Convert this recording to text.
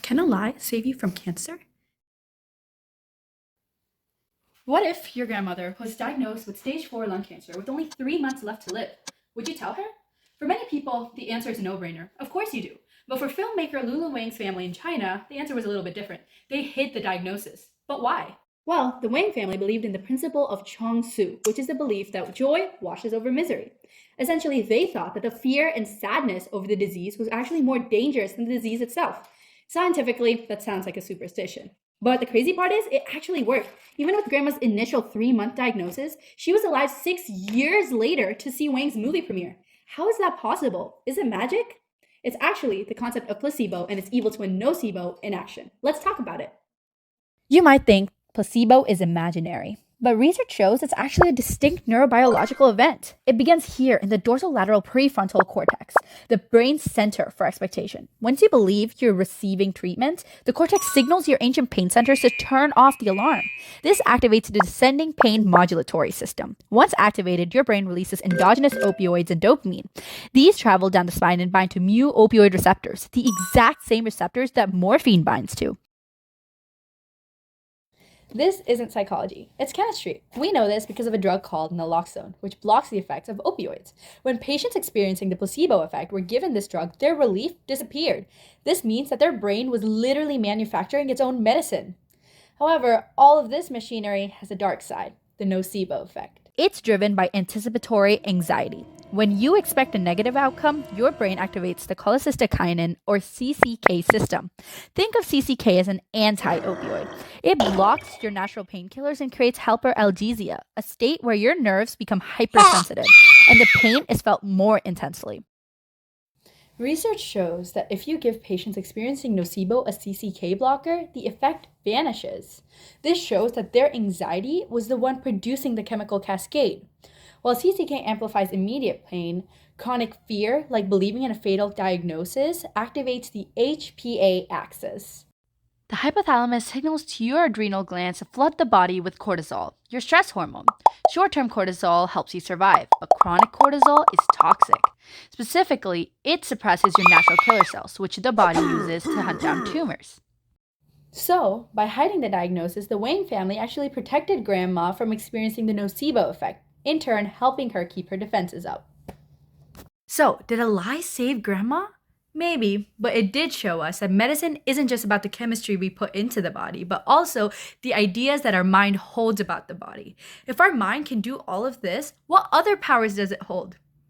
Can a lie save you from cancer? What if your grandmother was diagnosed with stage 4 lung cancer with only 3 months left to live? Would you tell her? For many people, the answer is a no-brainer. Of course you do. But for filmmaker Lulu Wang's family in China, the answer was a little bit different. They hid the diagnosis. But why? Well, the Wang family believed in the principle of Chong-su, which is the belief that joy washes over misery. Essentially, they thought that the fear and sadness over the disease was actually more dangerous than the disease itself. Scientifically, that sounds like a superstition. But the crazy part is, it actually worked. Even with Grandma's initial 3-month diagnosis, she was alive 6 years later to see Wang's movie premiere. How is that possible? Is it magic? It's actually the concept of placebo and its evil twin nocebo in action. Let's talk about it. You might think placebo is imaginary, but research shows it's actually a distinct neurobiological event. It begins here in the dorsolateral prefrontal cortex, the brain's center for expectation. Once you believe you're receiving treatment, the cortex signals your ancient pain centers to turn off the alarm. This activates the descending pain modulatory system. Once activated, your brain releases endogenous opioids and dopamine. These travel down the spine and bind to mu opioid receptors, the exact same receptors that morphine binds to. This isn't psychology, it's chemistry. We know this because of a drug called naloxone, which blocks the effects of opioids. When patients experiencing the placebo effect were given this drug, their relief disappeared. This means that their brain was literally manufacturing its own medicine. However, all of this machinery has a dark side, the nocebo effect. It's driven by anticipatory anxiety. When you expect a negative outcome, your brain activates the cholecystokinin or CCK system. Think of CCK as an anti-opioid. It blocks your natural painkillers and creates hyperalgesia, a state where your nerves become hypersensitive and the pain is felt more intensely. Research shows that if you give patients experiencing nocebo a CCK blocker, the effect vanishes. This shows that their anxiety was the one producing the chemical cascade. While CCK amplifies immediate pain, chronic fear, like believing in a fatal diagnosis, activates the HPA axis. The hypothalamus signals to your adrenal glands to flood the body with cortisol, your stress hormone. Short-term cortisol helps you survive, but chronic cortisol is toxic. Specifically, it suppresses your natural killer cells, which the body uses to hunt down tumors. So, by hiding the diagnosis, the Wang family actually protected Grandma from experiencing the nocebo effect, in turn helping her keep her defenses up. So, did a lie save Grandma? Maybe, but it did show us that medicine isn't just about the chemistry we put into the body, but also the ideas that our mind holds about the body. If our mind can do all of this, what other powers does it hold?